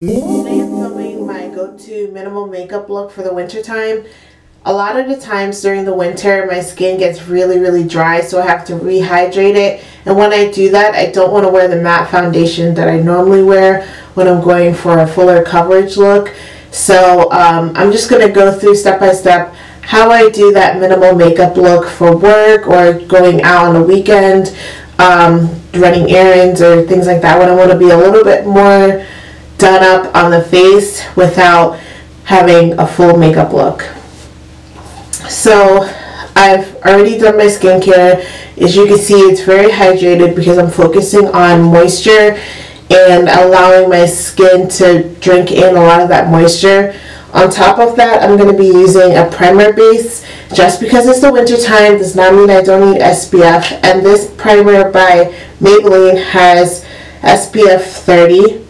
Today I'm filming my go-to minimal makeup look for the winter time. A lot of the times during the winter my skin gets really dry, so I have to rehydrate it, and when I do that I don't want to wear the matte foundation that I normally wear when I'm going for a fuller coverage look. So I'm just going to go through step by step how I do that minimal makeup look for work or going out on a weekend, running errands or things like that, when I want to be a little bit more done up on the face without having a full makeup look. So I've already done my skincare. As you can see, it's very hydrated because I'm focusing on moisture and allowing my skin to drink in a lot of that moisture. On top of that, I'm going to be using a primer base. Just because it's the winter time does not mean I don't need SPF, and this primer by Maybelline has SPF 30.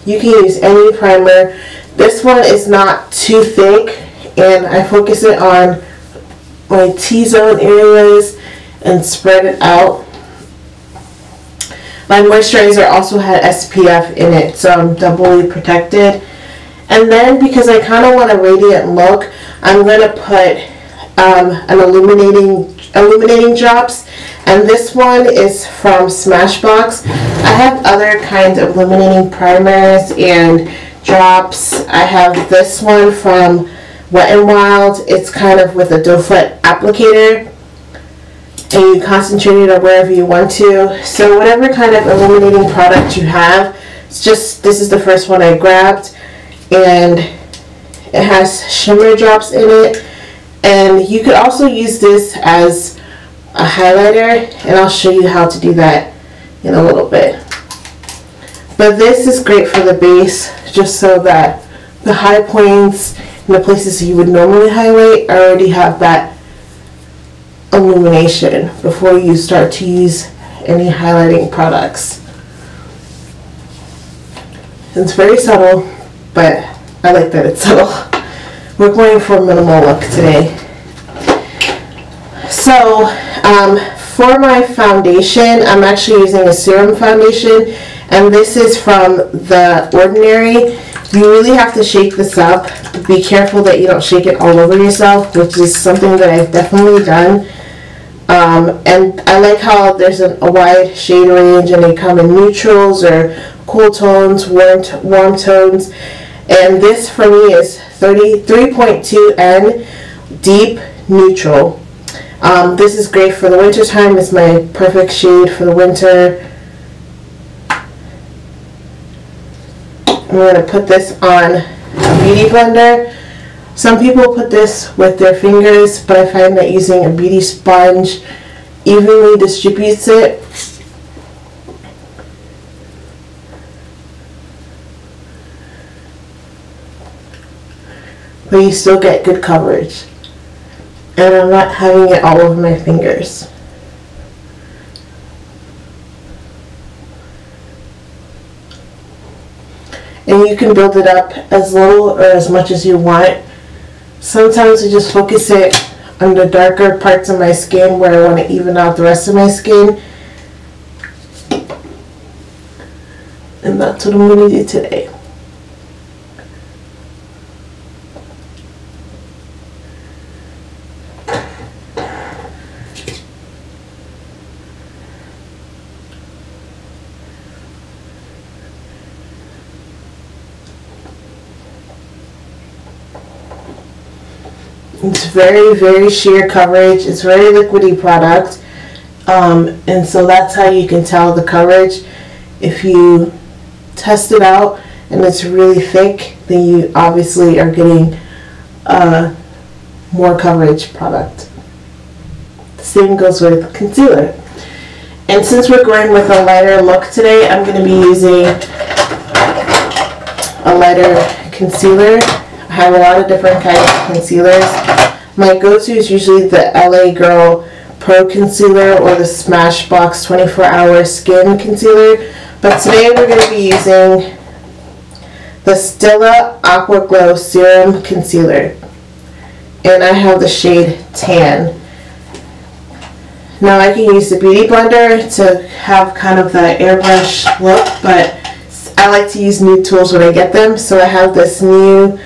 You can use any primer. This one is not too thick, and I focus it on my T-zone areas and spread it out. My moisturizer also had SPF in it, so I'm doubly protected. And then because I kind of want a radiant look, I'm going to put an illuminating drops, and this one is from Smashbox. I have other kinds of illuminating primers and drops. I have this one from Wet n Wild. It's kind of with a doe foot applicator, and you concentrate it on wherever you want to. So whatever kind of illuminating product you have, this is the first one I grabbed, and it has shimmer drops in it. And you could also use this as a highlighter, and I'll show you how to do that in a little bit. But this is great for the base, just so that the high points and the places you would normally highlight already have that illumination before you start to use any highlighting products. It's very subtle, but I like that it's subtle. We're going for a minimal look today. So for my foundation, I'm actually using a Serum Foundation, and this is from The Ordinary. You really have to shake this up. Be careful that you don't shake it all over yourself, which is something that I've definitely done. And I like how there's a wide shade range, and they come in neutrals or cool tones, warm tones. And this for me is 3.2N Deep Neutral. This is great for the winter time. It's my perfect shade for the winter. I'm going to put this on a beauty blender. Some people put this with their fingers, but I find that using a beauty sponge evenly distributes it. But you still get good coverage. And I'm not having it all over my fingers. And you can build it up as little or as much as you want. Sometimes I just focus it on the darker parts of my skin where I want to even out the rest of my skin. And that's what I'm going to do today. It's very sheer coverage. It's very liquidy product, and so that's how you can tell the coverage. If you test it out and it's really thick, then you obviously are getting more coverage product. The same goes with concealer. And since we're going with a lighter look today, I'm going to be using a lighter concealer. I have a lot of different kinds of concealers. My go-to is usually the LA Girl Pro Concealer or the Smashbox 24-Hour Skin Concealer. But today we're going to be using the Stila Aqua Glow Serum Concealer. And I have the shade Tan. Now I can use the Beauty Blender to have kind of the airbrush look, but I like to use new tools when I get them. So I have this new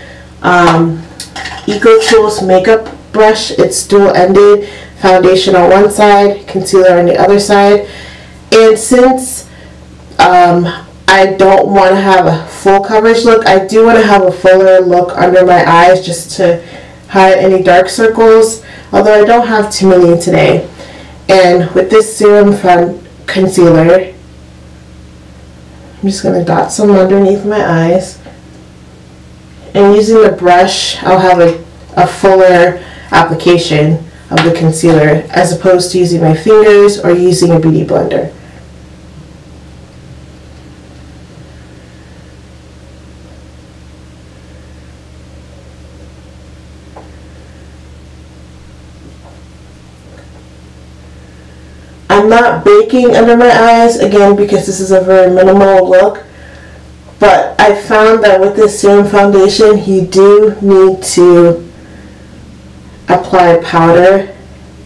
Eco Tools makeup brush. It's dual-ended, foundation on one side, concealer on the other side. And since I don't want to have a full coverage look, I do want to have a fuller look under my eyes just to hide any dark circles, although I don't have too many today. And with this Serum concealer, I'm just going to dot some underneath my eyes. And using the brush, I'll have a fuller application of the concealer as opposed to using my fingers or using a Beauty Blender. I'm not baking under my eyes, again, because this is a very minimal look, but I found that with this Serum Foundation, you do need to apply powder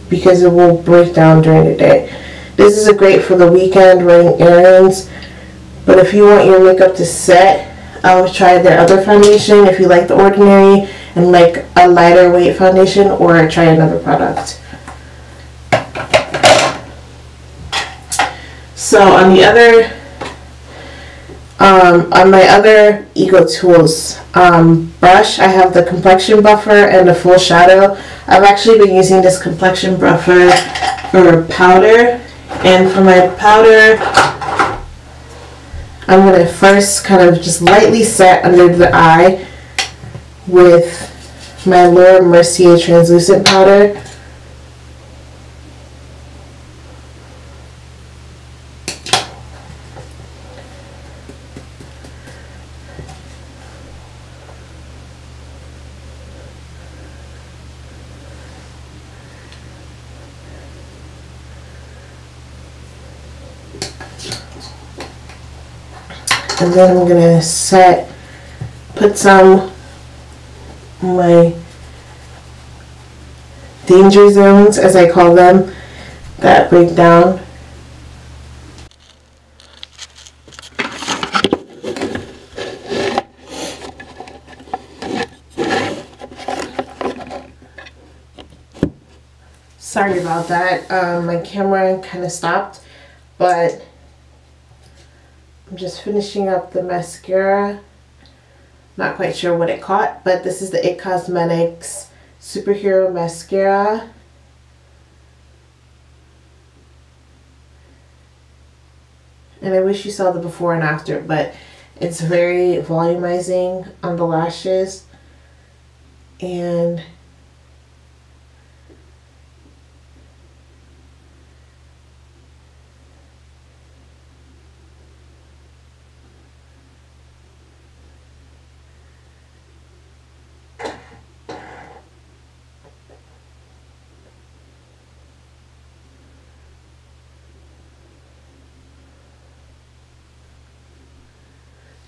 because it will break down during the day. This is great for the weekend, running errands, but if you want your makeup to set, I would try their other foundation if you like The Ordinary and like a lighter weight foundation, or try another product. So on the other, on my other Eco Tools brush, I have the complexion buffer and the full shadow. I've actually been using this complexion buffer for powder, and for my powder, I'm going to first kind of just lightly set under the eye with my Laura Mercier translucent powder. And then I'm going to put some of my danger zones, as I call them, that break down. Sorry about that. My camera kind of stopped, but I'm just finishing up the mascara. Not quite sure what it caught, but this is the IT Cosmetics Superhero Mascara. And I wish you saw the before and after, but it's very volumizing on the lashes. And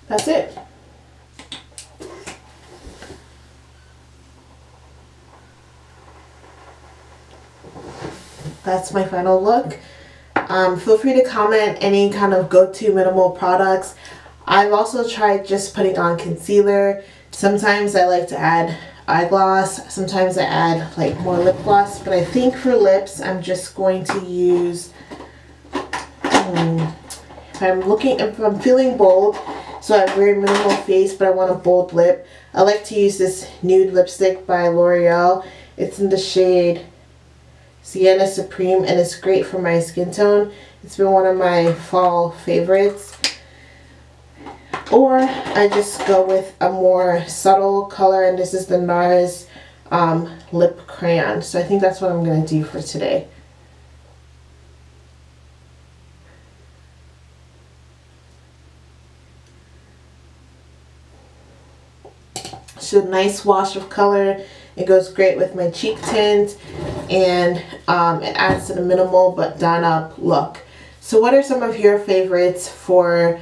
that's it. That's my final look. Feel free to comment any kind of go-to minimal products. I've also tried just putting on concealer. Sometimes I like to add eye gloss. Sometimes I add like more lip gloss. But I think for lips, I'm just going to use, if I'm feeling bold, so I have a very minimal face, but I want a bold lip, I like to use this nude lipstick by L'Oreal. It's in the shade Sienna Supreme, and it's great for my skin tone. It's been one of my fall favorites. Or I just go with a more subtle color, and this is the NARS lip crayon. So I think that's what I'm going to do for today. So nice wash of color. It goes great with my cheek tint, and it adds to the minimal but done up look. So what are some of your favorites for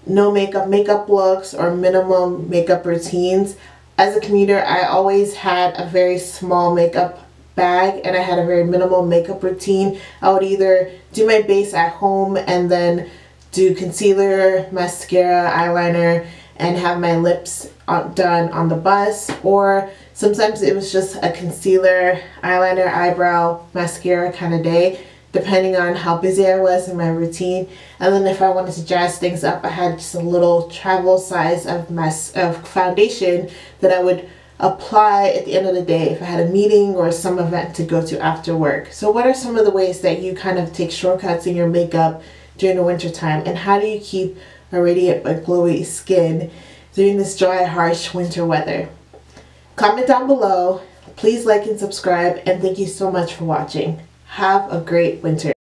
no makeup looks or minimum makeup routines? As a commuter, I always had a very small makeup bag and I had a very minimal makeup routine, I would either do my base at home and then do concealer, mascara, eyeliner, and have my lips done on the bus, or sometimes it was just a concealer, eyeliner, eyebrow, mascara kind of day, depending on how busy I was in my routine. And then if I wanted to jazz things up, I had just a little travel size of foundation that I would apply at the end of the day if I had a meeting or some event to go to after work. So what are some of the ways that you kind of take shortcuts in your makeup during the winter time, and how do you keep a radiant but glowy skin during this dry, harsh winter weather? Comment down below. Please like and subscribe, and thank you so much for watching. Have a great winter.